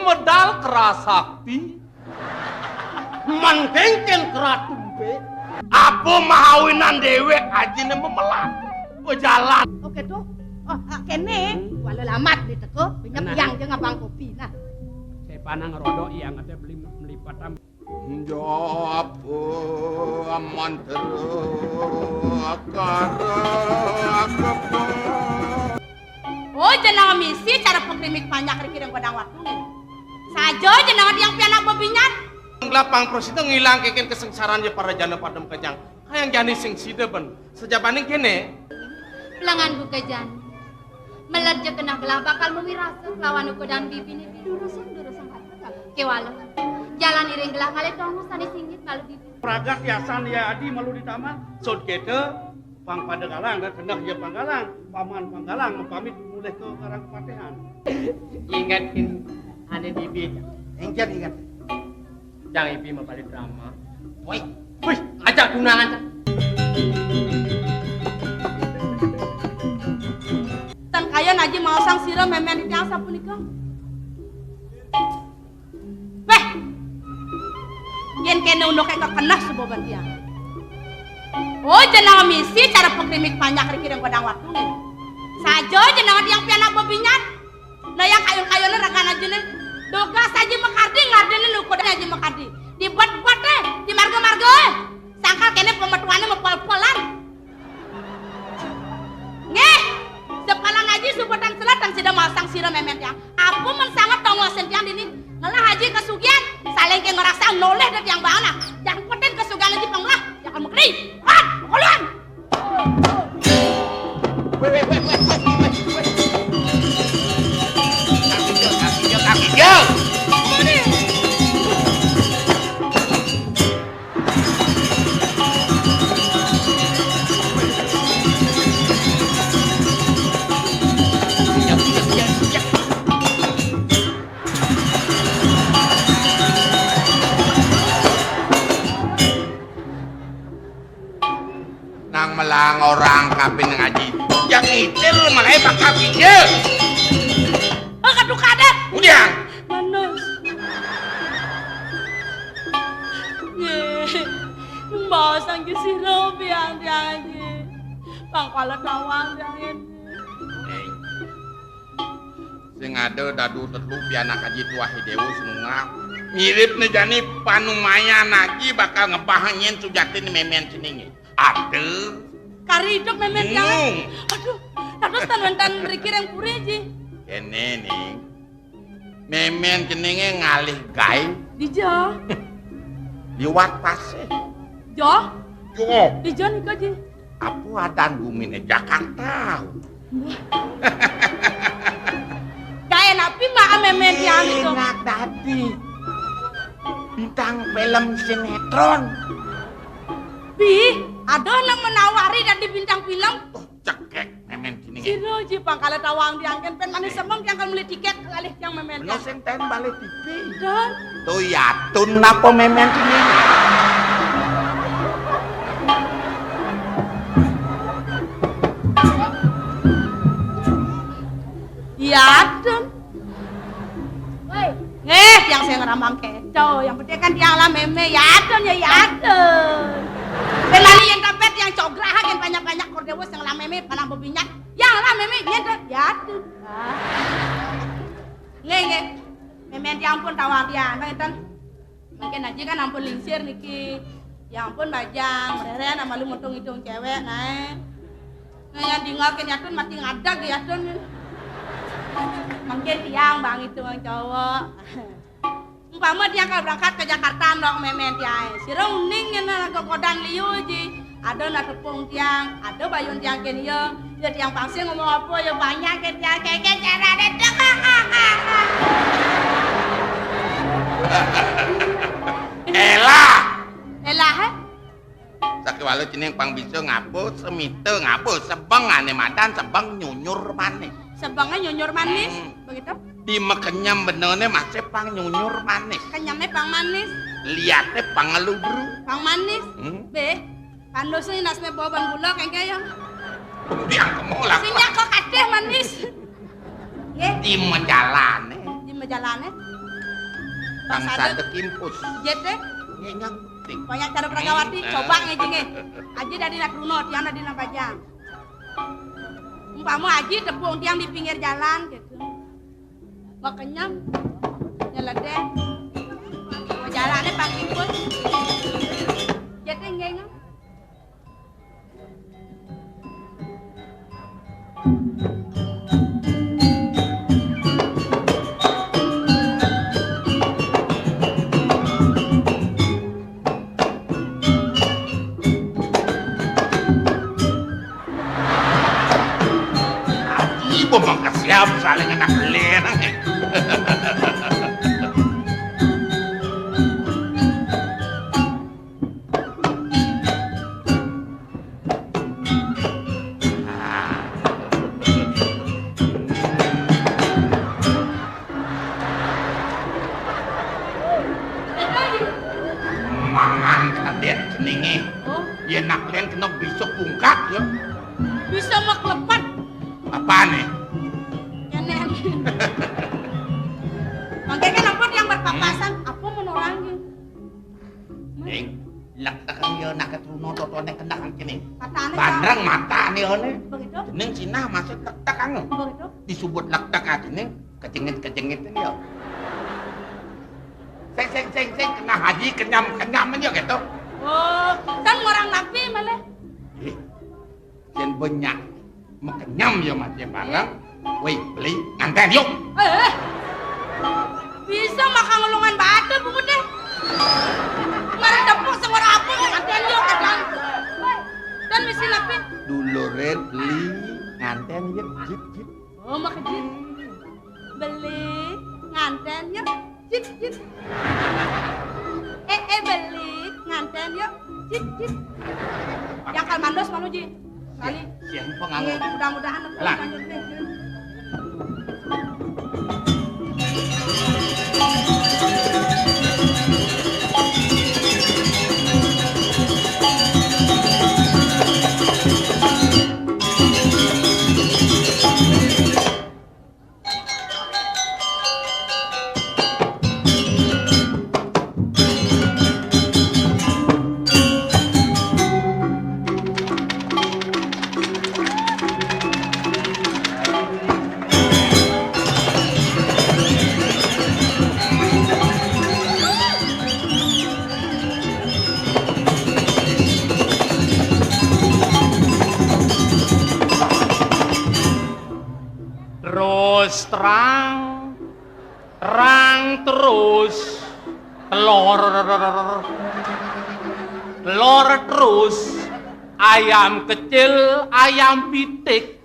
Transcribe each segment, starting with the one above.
medal kerasakti. Mangkengken keratumpe. Apa mahawinan dewek ajine memelat. Pejalan. Oke tuh. Oh, kene walau lamat di teko, pinjam yang jeung abang kopi. Nah. Saya panang rodo yang ada beli melipat Jawab aman Oh, jenang misi cara pengkrimik banyak rikir yang godang waktu nih. Sajo jenang yang pianak bebinyat. Lapang pros itu ngilang keken kesengsaraan ya para jana padam kejang. Hayang jani sing sideben. Sejabaning kene. Pelangan buka jani. Melerja kena belah bakal memirasa lawan uko dan bibi ini durusung hati kewala. Jalan iring gelah kali tongus tani singgit malu bibi. Pragat yasan ya adi malu di taman. Sod kete pang pada galang dan kendak ya panggalang. Paman panggalang pamit mulai ke karang kepatehan. Ingatkin ada bibi. Ingat. Jangan ibi mau balik drama. Woi, Ajak tunangan. Tan kaya naji mau sang sira memen di tiang sapunika. Beh. Yen kene undok kayak kekenah seboban tiang. Oh, jenang misi cara pengkrimik banyak rikir yang godang waktu nih. Sajo jenang yang pianak bebinyat. Nah yang kayon-kayonnya rakan aja nih. Doga saja mekardi ngardenin ukodan aja mekardi. Dibuat-buat deh, di marga-marga. Sangkal kene pemetuannya mepol-polan. Ngeh, sepalan aja subutan selatan sudah masang sira memen tiang. Aku mensangat tongosen tiang dini. Ngelah haji kesugian, saling ke ngerasa noleh dari tiang bana. Jangan poten kesugian lagi penglah, jangan mekri. Kan, koluan. Kaki jauh. Nang melang orang kapin ngaji. Yang itil malah ebak kaki jauh. Kaduk kadet. Udah. Manus. Mau sang sira piang tiang aja. Pangkala tawang tiang ini. Sing ada dadu tetlu pianak haji tua hidewu senunga mirip nih jani panumayan lagi bakal ngebahangin sujatin memen ceningi aduh Kari hidup memen tiang. Aduh, terus tan berikir yang puri aja. Kene nih memen ceningi ngalih gai Di Jo. liwat pase Jo? yo Di Jo nih aja. apa ada gumine Jakarta Gaya napi mak memen tiang itu. enak tadi bintang film sinetron Bi, ada yang menawari dan di bintang film. oh cekek memen ceningi Siro ji pangkala tawang tiang kan pen manis semang tiang kan beli tiket kalih tiang memen bener tiang. sing ten balik TV Dan tuh yatun napa memen ceningi Yadem. Woi, yang saya ngeramang keco, yang penting kan tiang lah meme, yadem ya yadem. Dan lali yang dapat yang cograha yang banyak-banyak kordewes yang lah meme panang bebinyak, yang lah meme nyedot yadem. Nge, meme tiang pun tawang tiang, kan? Mungkin aja kan ampun lingsir niki, ya ampun bajang, mereka nama lu muntung hidung cewek, nah yang dingakin yadem mati ngadag yadem. Mungkin tiang bang itu bang cowok. Umpama dia kalau berangkat ke Jakarta dong memen tiang. Sirong ning ngena ke kodan liu ji. Ada na tepung tiang, ada bayun tiang ken ye. Ya tiang pangsi ngomong apa ya banyak ke tiang keke cara dedek. Elah he? Sakiwalu cening pang bisa ngapo semite ngapo sebeng ane madan sebeng nyunyur manis. Sebangnya nyunyur manis, begitu? Di mekenyam benone masih pang nyunyur manis. Kenyamnya pang manis, Lihatnya pang ngelubru. pang manis. Be, pandosnya nasme bawa ban gula kayaknya. Kemudian kemulak. Sinya kok kadeh manis. Ye, Di menjalane. di majalane. bangsa dekimpus. Jete, Ngengang ting. banyak cara peragawati, coba ngejenge. Aji dari nak runo, tiang dari nak bajang. Umpama aji tepung tiang di pinggir jalan gitu. Mau kenyang, nyeledeh. Mau jalannya pakai pun. Jete ngengang. Ibu mengkesiap saling anak lena. Mangan kadet ceningi. Oh, Ya nak len kena besok bungkat ya. bisa mak lepat. Apa nih? Nyenek. Makanya kan apa yang berpapasan, apa menolongnya? Ning, laktakan ya nak keturunan totone kena kang kene. Katanya Bandrang mata nih one. begitu, Jeneng Cina masuk laktak kang. begitu. Disebut laktak aja nih, kecengit ini ya. Seng kena haji kenyam aja gitu. Oh, kan orang nabi malah. Ih, jen banyak mekenyam ya mati barang. Woi beli nganten yuk. Bisa makan ngulungan batu bu deh. Kemarin tepung semua apa nganten yuk kan. Dan misi nabi. Dulu red beli nganten yuk jip. Oh, makan jip. Beli nganten yuk. Jip. Beli nganten yuk. Jip. Yang kalmandos manuji. Kali. Siang penganggur. Mudah-mudahan aku Lah. lanjut nih. Terus terang terus telur terus ayam kecil ayam pitik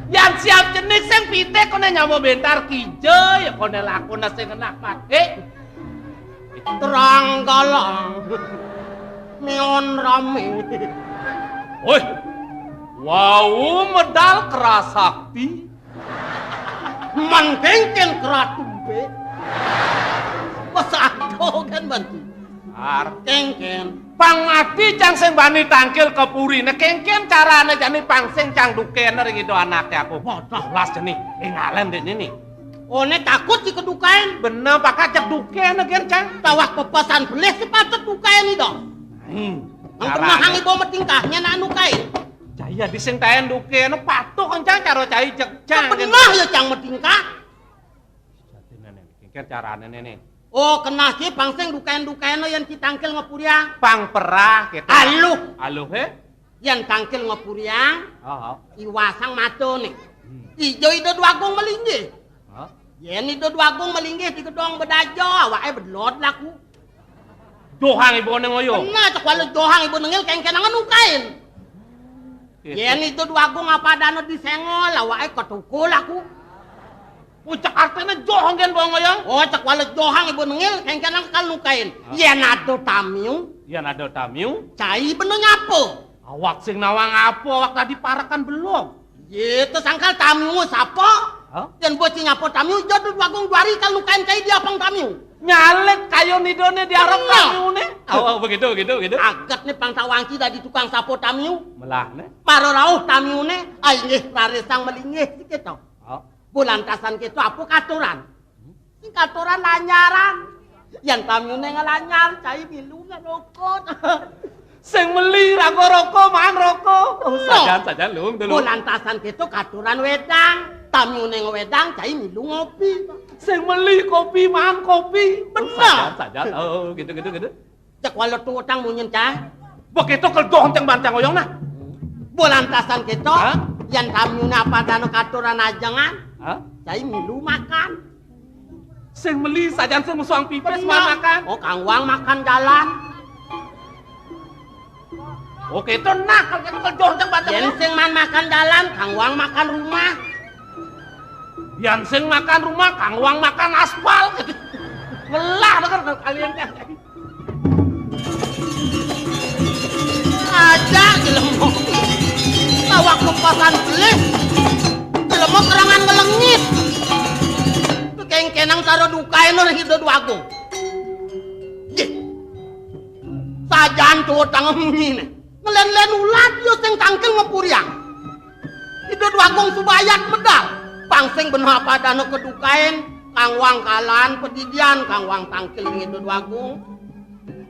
yang siap jenis yang pitik kone nyawa bentar kijo ya kone lakona sing enak pake terang galang neon rame woi wow medal kerasakti Mangkengken keratumpe. Pasado kan bantu. Kengken. pangati cang sing bani tangkil kepurine kengken carane jani pangsing cang dukene ring itu anake aku bodoh las jeni ngalen dene nih One takut si kedukain. bener pakai cek dukene ger cang Tawah pepesan beleh sepatut dukain itu. Ang kemahangi bawa metingkahnya na anu kain. jaya dising taen dukene patuh kencang karo cai cek cang Pernah ya cang metingkah. jadi nene kengken carane nene Oh kena si pangsing dukain-dukain lo yang citangkil ngepuriang. pang perah gitu aluh Yang tangkil ngepuriang. oh Iwasang mato nih. Ijo itu duagung melinggih. Yen itu duagung melinggih di gedong bedajo. Awake bedlot laku. dohang ibu ngoyo Kena cek walau dohang ibu nengil kengkenangan nukain. Yen itu duagung apa dano disengol. Awake ketukul laku. pucak artinya dohang kan bawa ngoyo Oh cek walau dohang ibu nengil kengkenangan kal nukain. Yen ado tamiu. ya nado tamiu Cai bener nyapo. awak sing nawang apa awak tadi parakan belum Itu sangkal tamiu sapa? Hah? Yen bocah nyapo tamiu jodoh duagung duari kal nukain cai dia pang tamiu. nyalek kayo nidone diarep Bener. tamiu nih oh begitu Agat nih pang tawangki dari tukang sapo tamiu. melah nih Paro rauh tamiu nih. Ay nggih raresang melingih sikit to. oh Bulantasan kita apa katuran? Katoran lanyaran. Yang tamune ngelanyar cai milu ngerokok. Sing meli ra rokok man rokok. Sajan lung dulu. Lantasan gitu katuran wedang. Tamune ngewedang cai milu ngopi. Sing meli kopi man kopi. Bener. Sajan. Oh, gitu. Cek walau tuh utang munyin cah. Begitu keldong ceng bancang oyong nah. Lantasan gitu. Hah? Yang tamune apa dano katuran ajangan. Hah? Cai milu makan. Sing meli sajan sing musuang pipes man makan. Oh, Kang Wang makan jalan. Oke, itu nak kalau keldong ceng bancang. Yen sing man makan jalan, Kang Wang makan rumah. Yang sing makan rumah, Kang Wang makan aspal. Melah denger kalian teh. Ada jelemo. Awak kepasan beli. Jelemo kerangan ngelengit. Kengkenang taro dukain oleh hidup agung. Sajan tuh tangan ini. Ngelen-len ulat yo sing tangkil ngepuriang. Hidup agung subayat medal. Pangsing bener apa dano kedukain. Kang Wang kalan pedidian Kang Wang tangkil hidup agung.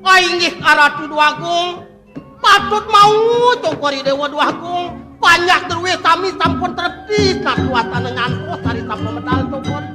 Oh inggih aratu duagung. Patut mau cokori dewa duagung. Banyak terwes sami sampun terpis. Nah suasana ngantos dari sampun medal cokori.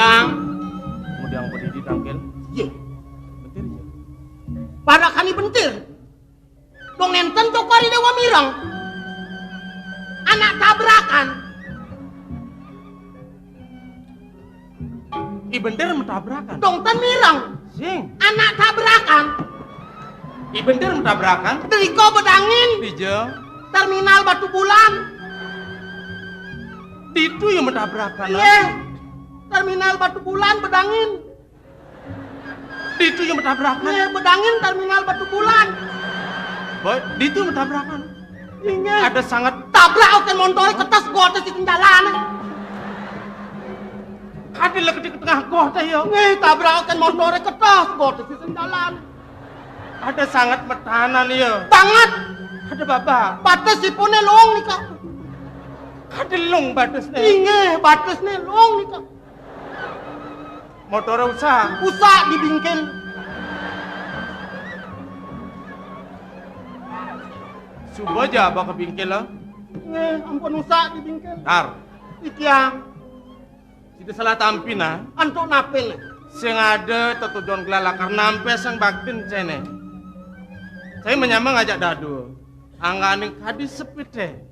Kemudian berdiri tangkil. Bentir ya. Pada kami bentir. Dong enten cokori dewa mirang. Anak tabrakan. I bentir mentabrakan. Dong ten mirang. Sing. Anak tabrakan. I bentir mentabrakan. Deriko bedangin. Dijo. Terminal Batu Bulan. Itu yang mentabrakan. Iya. Terminal Batu Bulan bedangin. Itu yang mentabrakan. Iya bedangin terminal Batu Bulan. Boy, itu mentabrakan. Iya. Ada sangat Tabrak oke montore ketas gote si kendalaan. adil ke tengah kota ya. Nih tabrak oke montore ketas gote si kendalaan. Ada sangat metahanan ya. Banget. Ada bapak. Batas si pune long nih kak. Ada long batasnya. Inge batas nih long nih kak. Motor usaha. Usah dibingkin. Subuh aja abang ke bingkil lah. Ampun usah dibingkin. Tar. Ikiang. Tidak salah tampi nah. Antuk napil. Sing ada tetujuan gelala karena ampe sang baktin cene. Saya menyambang ngajak dadu. Angganing kadis sepite.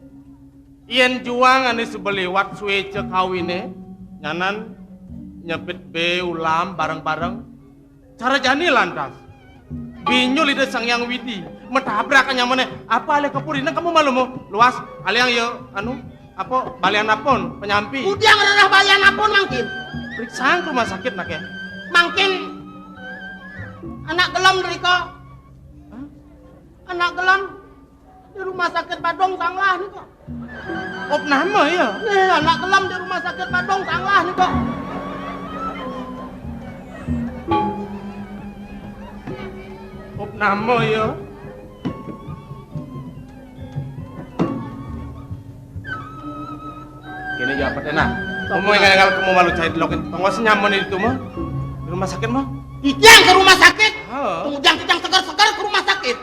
Ien juang ane sebeliwat suwe kawine. Nyanan nyepit be ulam bareng-bareng. Cara jani lantas. Binyul ide sang yang widi. Metabrakan nyamane. Apa ale kepurina kamu malu mo? Luas. Ale yang yo anu apa balian apon penyampi. Udiang rerah balian apon mangkin. Periksaan ke rumah sakit nak ya. Mangkin anak gelam dari kok. Anak gelam di rumah sakit Badong sanglah nih kok. Op nama ya. Nih anak gelam di rumah sakit Badong sanglah nih kok. Op nama ya. Kini jawab enak. Kamu yang kamu malu cari loket. Tunggu senyaman itu mah. Di rumah sakit mah. Ijang ke rumah sakit. Oh. Tunggu jang segar-segar ke rumah sakit.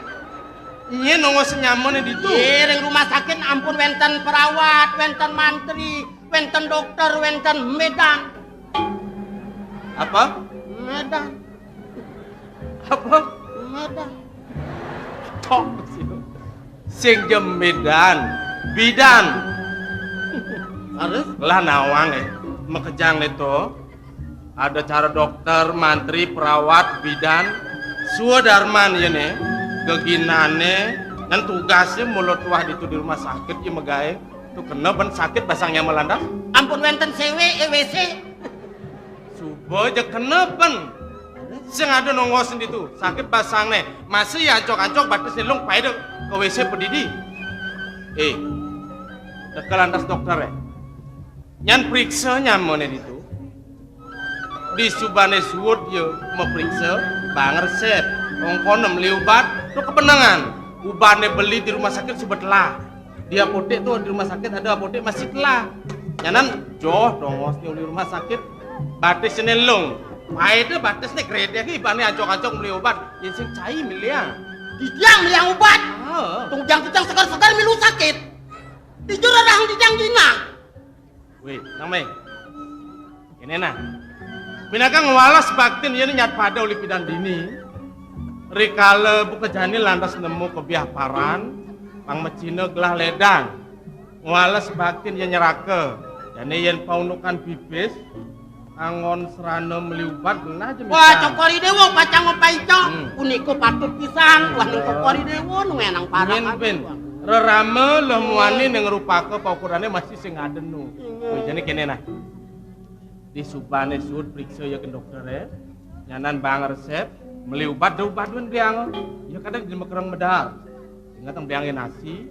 Iya nunggu senyaman itu. Ring rumah sakit ampun wenten perawat, wenten mantri, wenten dokter, wenten medan. Apa? Medan. Apa? Medan. Tok sing jem medan. Bidan. Harus Lah nawang mekejang itu. Ada cara dokter, mantri, perawat, bidan, suadarman ya nih, geginane, dan tugasnya mulut wah itu di rumah sakit ya megae, tuh kena ban sakit basangnya melandas. ampun wenten CW, EWC. Subuh aja kena ban, sing ada nongosin itu sakit basangnya, masih ya ancok-ancok batas nilung pada ke WC pedidi. Dekel lantas dokter ya. Nyan periksa nyaman itu. Di subane suwud yo memeriksa bang resep. Ongkono beli obat tuh kepenangan. Ubane beli di rumah sakit sebetlah. Di apotek tuh di rumah sakit ada apotek masih telah. Nyanan joh dong di rumah sakit. Batis nelung. Wah itu batis nih krede ki ibane ancok-ancok beli obat. Ya sing cai miliang. Dijang yang obat. Oh. Tujang segar-segar milu sakit. Dijurang dijang dina. Wih, namai. Ini nah. Binakang walas baktin ini nyat pada oleh pidan dini. Rikale buka jani lantas nemu kebiah paran. Pang mecina gelah ledang. Walas baktin yang nyerake. Jani yang paunukan bibis. Angon serana meliubat belah aja. Wah, cokori dewo pacang ngopaico. Uniko patut pisan. Wah, ning cokori dewo nwenang parah. Ben. Rerame lemuani yang ngerupake paukurannya masih sing adenu. Wih, jadi kene nah. Di subane sud periksa ya ke dokter ya. Nyanan bang resep, beli obat dun biang. Ya kadang di mekerang medar. Ingat biangin nasi.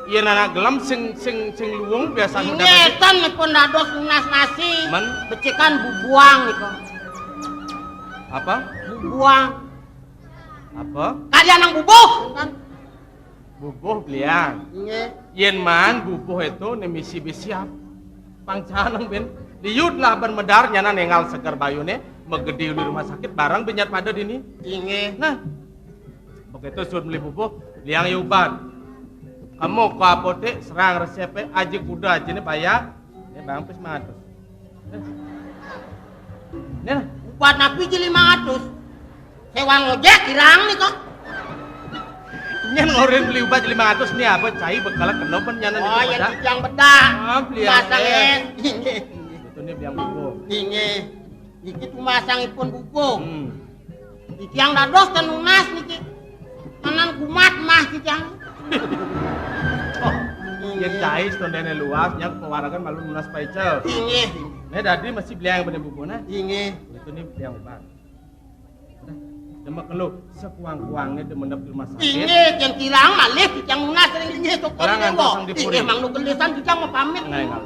Iya nana gelam sing luwung biasa udah. Ingetan nih pun dados lunas nasi. Men? Becikan bubuang niko. Apa? Bubuang. Apa? Kalian nang bubuh. Kan? Bubuh beliang. Inge. Yen man bubuh itu nemisi bisiap. Pangcanang ben. Diud lah ban medar nyana nengal segar bayune megede di rumah sakit barang benyat pada dini. Inge. Nah. Begitu suruh beli bubuh, liang obat. Kamu ke apotek serang resepnya aja kuda aja nih bayar. Ini bang pes 500. Ini Obat napi ji 500. Sewa ngojek kirang nih kok. nyen ngorin beli obat 500 nih apa cai bekal kena pen nyana Oh, yang bedak. beli Masang es. Inge. itu nih biang bubuh. Inge. Iki tuh masangipun bubuh. Hmm. Iki yang dados teh lunas niki. Kanan kumat mah kijang. Yang cai stondene luas yang pewaragan malu lunas paicel. Inge. Nih dadi masih beli yang bener bubuh nah. Inge. Itu nih biang obat. Udah, demek lu sekuang-kuangnya demenep di rumah sakit. Inge yang kirang malih kijang lunas sering inge toko Orang dewo. ngantosang dipuri. Inge mang nu gelisan kijang mau pamit. Nggak.